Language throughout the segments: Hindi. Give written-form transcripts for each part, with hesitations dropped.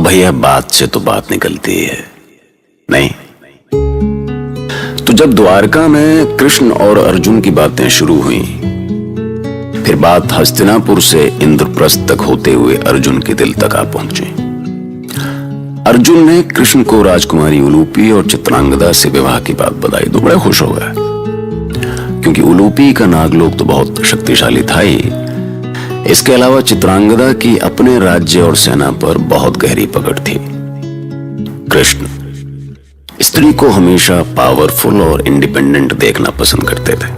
भैया बात से तो बात निकलती है नहीं। तो जब द्वारका में कृष्ण और अर्जुन की बातें शुरू हुई, फिर बात हस्तिनापुर से इंद्रप्रस्थ तक होते हुए अर्जुन के दिल तक आ पहुंची। अर्जुन ने कृष्ण को राजकुमारी उलूपी और चित्रांगदा से विवाह की बात बताई तो बड़े खुश हो गए, क्योंकि उलूपी का नागलोक तो बहुत शक्तिशाली था ही। इसके अलावा चित्रांगदा की अपने राज्य और सेना पर बहुत गहरी पकड़ थी। कृष्ण स्त्री को हमेशा पावरफुल और इंडिपेंडेंट देखना पसंद करते थे।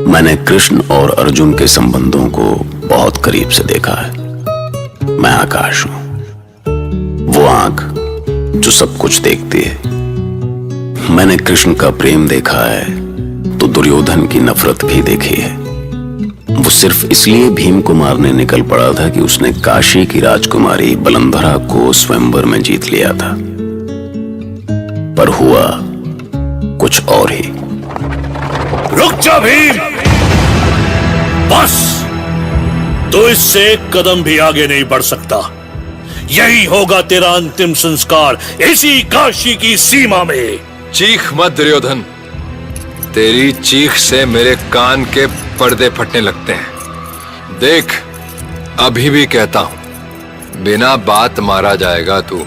मैंने कृष्ण और अर्जुन के संबंधों को बहुत करीब से देखा है। मैं आकाश हूं, वो आंख जो सब कुछ देखती है। मैंने कृष्ण का प्रेम देखा है तो दुर्योधन की नफरत भी देखी है। वो सिर्फ इसलिए भीम को मारने निकल पड़ा था कि उसने काशी की राजकुमारी बलंधरा को स्वयंवर में जीत लिया था, पर हुआ कुछ और ही। रुक जा भीम, बस तो इससे एक कदम भी आगे नहीं बढ़ सकता। यही होगा तेरा अंतिम संस्कार इसी काशी की सीमा में। चीख मत दुर्योधन, तेरी चीख से मेरे कान के पर्दे फटने लगते हैं। देख, अभी भी कहता हूं, बिना बात मारा जाएगा तू।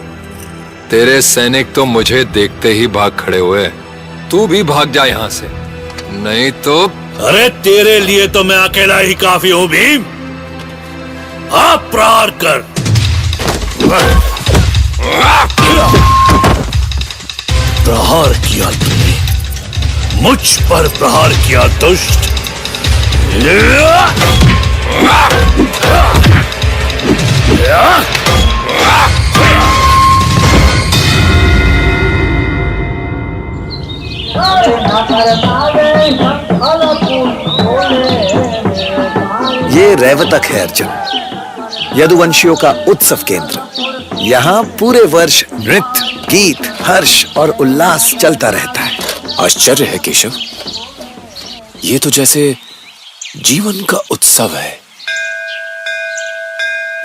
तेरे सैनिक तो मुझे देखते ही भाग खड़े हुए। तू भी भाग जा यहां से, नहीं तो। अरे तेरे लिए तो मैं अकेला ही काफी हूं भीम। आप प्रहार कर। प्रहार किया तूने, मुझ पर प्रहार किया दुष्ट। ये रैवतक है अर्जुन, यदुवंशियों का उत्सव केंद्र। यहाँ पूरे वर्ष नृत्य, गीत, हर्ष और उल्लास चलता रहता है। आश्चर्य है केशव, ये तो जैसे जीवन का उत्सव है।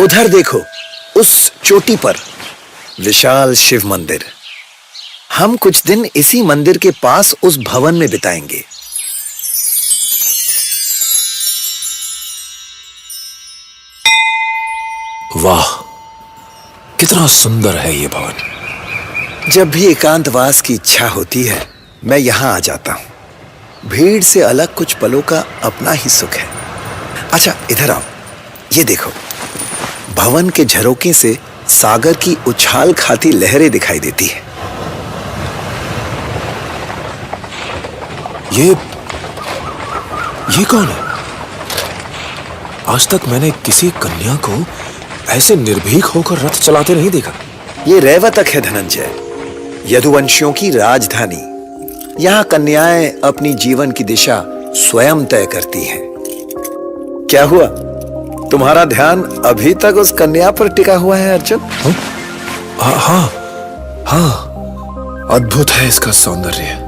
उधर देखो, उस चोटी पर विशाल शिव मंदिर। हम कुछ दिन इसी मंदिर के पास उस भवन में बिताएंगे। वाह, कितना सुंदर है ये भवन। जब भी एकांतवास की इच्छा होती है, मैं यहाँ आ जाता हूँ। भीड़ से अलग कुछ पलों का अपना ही सुख है। अच्छा, इधर आओ, ये देखो, भवन के झरोके से सागर की उछाल खाती लहरें दिखाई देती है। ये कौन है? आज तक मैंने किसी कन्या को ऐसे निर्भीक होकर रथ चलाते नहीं देखा। ये रैवतक है धनंजय, यदुवंशियों की राजधानी। यहाँ कन्याएं अपनी जीवन की दिशा स्वयं तय करती हैं। क्या हुआ, तुम्हारा ध्यान अभी तक उस कन्या पर टिका हुआ है अर्जुन? हाँ, अद्भुत है इसका सौंदर्य।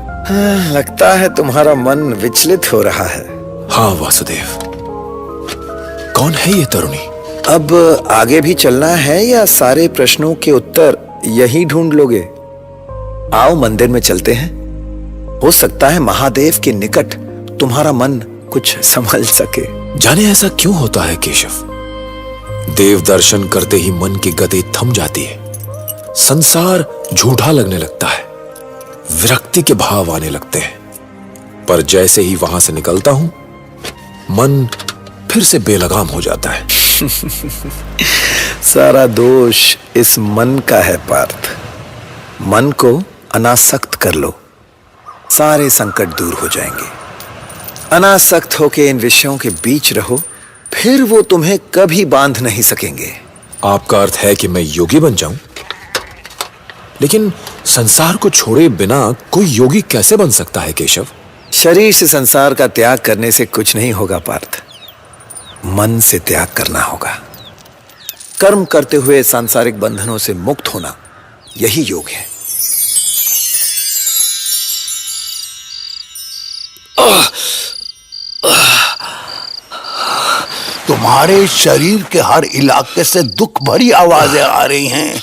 लगता है तुम्हारा मन विचलित हो रहा है। हाँ वासुदेव, कौन है ये तरुणी? अब आगे भी चलना है या सारे प्रश्नों के उत्तर यही ढूंढ लोगे? आओ मंदिर में चलते हैं। हो सकता है महादेव के निकट तुम्हारा मन कुछ संभल सके। जाने ऐसा क्यों होता है केशव? देव दर्शन करते ही मन की गति थम जाती है, संसार झूठा लगने लगता है, विरक्ति के भाव आने लगते हैं। पर जैसे ही वहां से निकलता हूं, मन फिर से बेलगाम हो जाता है। सारा दोष इस मन का है पार्थ। मन को अनासक्त कर लो, सारे संकट दूर हो जाएंगे। अनासक्त होके इन विषयों के बीच रहो, फिर वो तुम्हें कभी बांध नहीं सकेंगे। आपका अर्थ है कि मैं योगी बन जाऊं? लेकिन संसार को छोड़े बिना कोई योगी कैसे बन सकता है केशव? शरीर से संसार का त्याग करने से कुछ नहीं होगा पार्थ, मन से त्याग करना होगा। कर्म करते हुए सांसारिक बंधनों से मुक्त होना, यही योग है। तुम्हारे शरीर के हर इलाके से दुख भरी आवाजें आ रही हैं।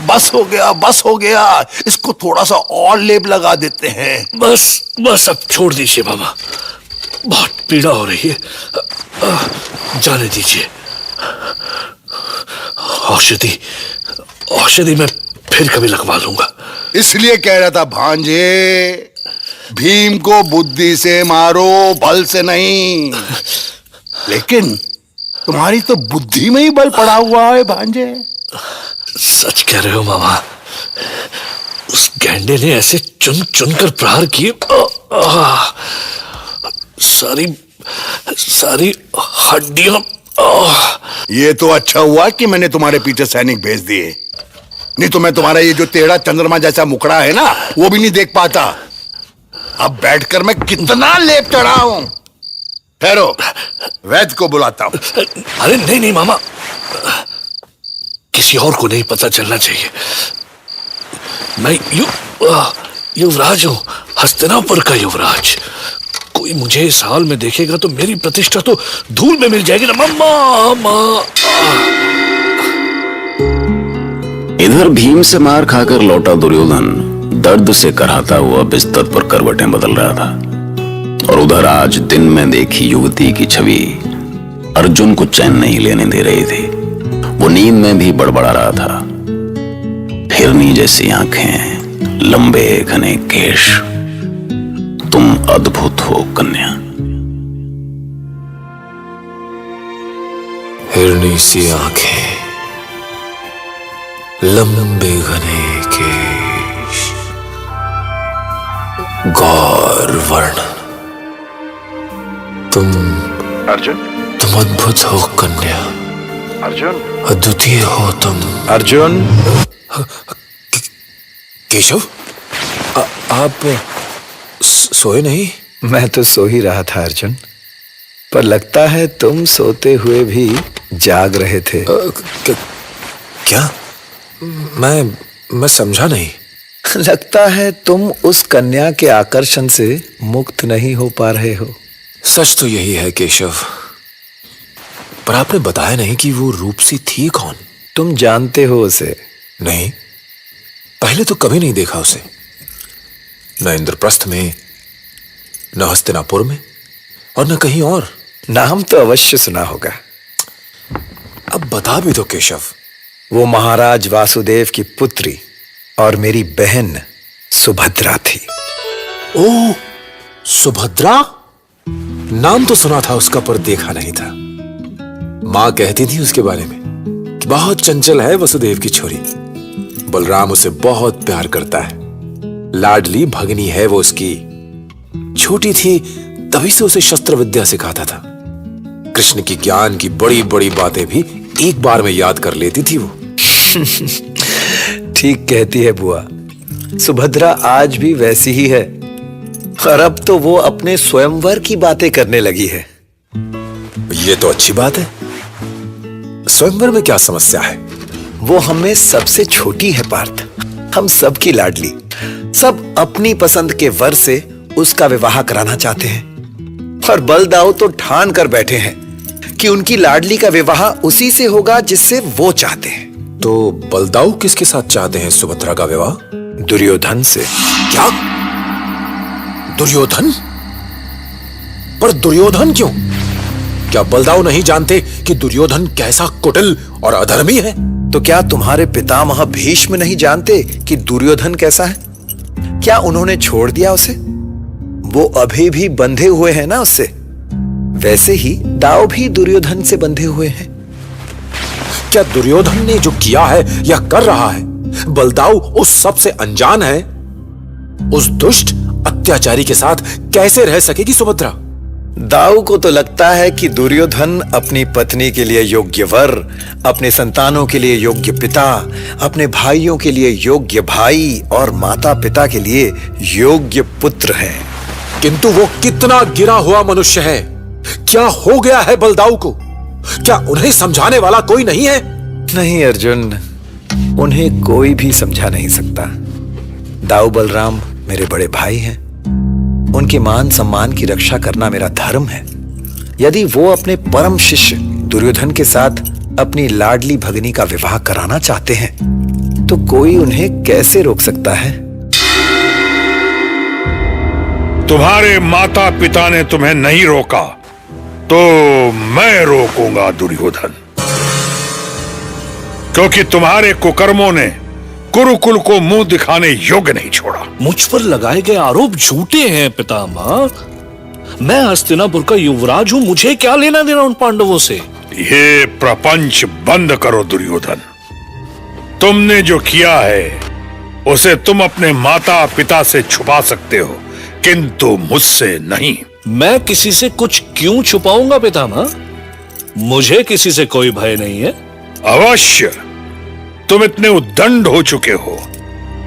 बस हो गया, बस हो गया, इसको थोड़ा सा और लेप लगा देते हैं। बस अब छोड़ दीजिए मामा, बहुत पीड़ा हो रही है, जाने दीजिए। औषधि मैं फिर कभी लगवा लूंगा। इसलिए कह रहा था भांजे, भीम को बुद्धि से मारो, बल से नहीं। लेकिन तुम्हारी तो बुद्धि में ही बल पड़ा हुआ है भांजे। सच कह रहे हो मामा, उस गैंडे ने ऐसे चुन चुन कर प्रहार किए, सारी हड्डियां। ये तो अच्छा हुआ कि मैंने तुम्हारे पीछे सैनिक भेज दिए, नहीं तो मैं तुम्हारा ये जो टेढ़ा चंद्रमा जैसा मुखड़ा है ना, वो भी नहीं देख पाता। अब बैठकर मैं कितना लेप चढ़ा हूं। ठहरो, वैद्य को बुलाता हूं। अरे नहीं मामा, किसी और को नहीं पता चलना चाहिए। मैं युवराज हूं, हस्तिनापुर का युवराज। कोई मुझे इस हाल में देखेगा तो मेरी प्रतिष्ठा तो धूल में मिल जाएगी ना। मम्मा। इधर भीम से मार खाकर लौटा दुर्योधन दर्द से कराहता हुआ बिस्तर पर करवटें बदल रहा था, और उधर आज दिन में देखी युवती की छवि अर्जुन को चैन नहीं लेने दे रही थी। वो नींद में भी बड़बड़ा रहा था। हिरनी जैसी आंखें, लंबे घने केश, तुम अद्भुत हो कन्या। हिरनी सी आंखें, लंबे घने केश, गौर वर्ण, तुम अद्भुत हो कन्या। अर्जुन, अद्वितीय हो तुम। अर्जुन। केशव, आप सोए नहीं? मैं तो सो ही रहा था अर्जुन, पर लगता है तुम सोते हुए भी जाग रहे थे। क्या? मैं समझा नहीं। लगता है तुम उस कन्या के आकर्षण से मुक्त नहीं हो पा रहे हो। सच तो यही है केशव, पर आपने बताया नहीं कि वो रूपसी थी कौन। तुम जानते हो उसे? नहीं, पहले तो कभी नहीं देखा उसे, न इंद्रप्रस्थ में, न हस्तिनापुर में, और न कहीं और। नाम तो अवश्य सुना होगा। अब बता भी दो केशव। वो महाराज वासुदेव की पुत्री और मेरी बहन सुभद्रा थी। ओ, सुभद्रा? नाम तो सुना था उसका, पर देखा नहीं था। मां कहती थी उसके बारे में कि बहुत चंचल है वसुदेव की छोरी। बलराम उसे बहुत प्यार करता है, लाडली भगनी है वो उसकी। छोटी थी तभी से उसे शस्त्र विद्या सिखाता था। कृष्ण की ज्ञान की बड़ी बड़ी बातें भी एक बार में याद कर लेती थी वो। ठीक कहती है बुआ, सुभद्रा आज भी वैसी ही है, और अब तो वो अपने स्वयंवर की बातें करने लगी है। ये तो अच्छी बात है। स्वयंवर में क्या समस्या है? वो हमें सबसे छोटी है पार्थ, हम सबकी लाडली। सब अपनी पसंद के वर से उसका विवाह कराना चाहते हैं, और बलदाऊ तो ठान कर बैठे हैं कि उनकी लाडली का विवाह उसी से होगा जिससे वो चाहते हैं। तो बलदाऊ किसके साथ चाहते हैं सुभद्रा का विवाह? दुर्योधन से। क्या? दुर्योधन? पर दुर्योधन क्यों? क्या बलदाऊ नहीं जानते कि दुर्योधन कैसा कुटिल और अधर्मी है? तो क्या तुम्हारे पितामह भीष्म नहीं जानते कि दुर्योधन कैसा है? क्या उन्होंने छोड़ दिया उसे? वो अभी भी बंधे हुए हैं ना उससे। वैसे ही दाऊ भी दुर्योधन से बंधे हुए हैं। क्या दुर्योधन ने जो किया है या कर रहा है, बलदाऊ उस सब से अनजान है? उस दुष्ट अत्याचारी के साथ कैसे रह सकेगी सुभद्रा? दाऊ को तो लगता है कि दुर्योधन अपनी पत्नी के लिए योग्य वर, अपने संतानों के लिए योग्य पिता, अपने भाइयों के लिए योग्य भाई और माता पिता के लिए योग्य पुत्र है। किंतु वो कितना गिरा हुआ मनुष्य है। क्या हो गया है बलदाऊ को? क्या उन्हें समझाने वाला कोई नहीं है? नहीं अर्जुन, उन्हें कोई भी समझा नहीं सकता। दाऊ बलराम मेरे बड़े भाई हैं, उनके मान सम्मान की रक्षा करना मेरा धर्म है। यदि वो अपने परम शिष्य दुर्योधन के साथ अपनी लाडली भगनी का विवाह कराना चाहते हैं तो कोई उन्हें कैसे रोक सकता है? तुम्हारे माता पिता ने तुम्हें नहीं रोका तो मैं रोकूंगा दुर्योधन, क्योंकि तुम्हारे कुकर्मों ने कुरुकुल को मुंह दिखाने योग्य नहीं छोड़ा। मुझ पर लगाए गए आरोप झूठे हैं पितामह। मैं हस्तिनापुर का युवराज हूं, मुझे क्या लेना देना उन पांडवों से? ये प्रपंच बंद करो दुर्योधन। तुमने जो किया है उसे तुम अपने माता पिता से छुपा सकते हो, किंतु मुझसे नहीं। मैं किसी से कुछ क्यों छुपाऊंगा पितामह? मुझे किसी से कोई भय नहीं है। अवश्य, तुम इतने उद्दंड हो चुके हो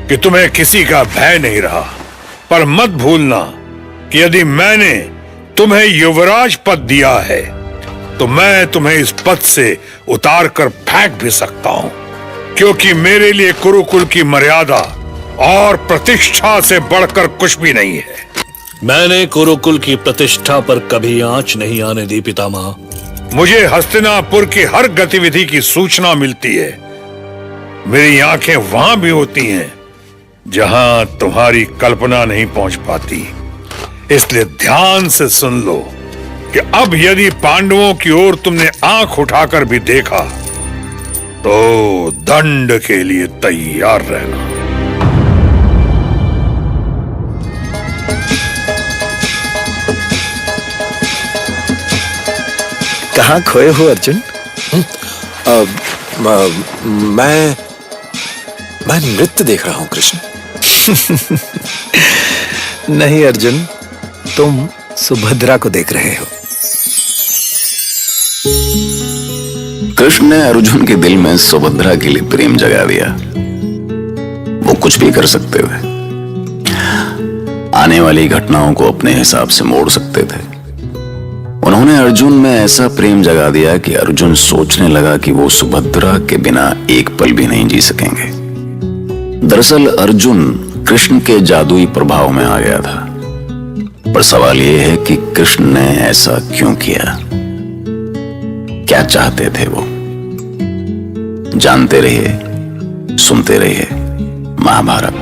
कि तुम्हें किसी का भय नहीं रहा। पर मत भूलना कि यदि मैंने तुम्हें युवराज पद दिया है तो मैं तुम्हें इस पद से उतार कर फेंक भी सकता हूं, क्योंकि मेरे लिए कुरुकुल की मर्यादा और प्रतिष्ठा से बढ़कर कुछ भी नहीं है। मैंने कुरुकुल की प्रतिष्ठा पर कभी आंच नहीं आने दी पितामह। मुझे हस्तिनापुर की हर गतिविधि की सूचना मिलती है। मेरी आंखें वहां भी होती हैं जहां तुम्हारी कल्पना नहीं पहुंच पाती। इसलिए ध्यान से सुन लो कि अब यदि पांडवों की ओर तुमने आंख उठाकर भी देखा तो दंड के लिए तैयार रहना। कहाँ खोए हो अर्जुन? मैं नृत्य देख रहा हूं कृष्ण। नहीं अर्जुन, तुम सुभद्रा को देख रहे हो। कृष्ण ने अर्जुन के दिल में सुभद्रा के लिए प्रेम जगा दिया। वो कुछ भी कर सकते थे, आने वाली घटनाओं को अपने हिसाब से मोड़ सकते थे। उन्होंने अर्जुन में ऐसा प्रेम जगा दिया कि अर्जुन सोचने लगा कि वो सुभद्रा के बिना एक पल भी नहीं जी सकेंगे। दरअसल अर्जुन कृष्ण के जादुई प्रभाव में आ गया था, पर सवाल यह है कि कृष्ण ने ऐसा क्यों किया? क्या चाहते थे वो? जानते रहिए, सुनते रहिए महाभारत।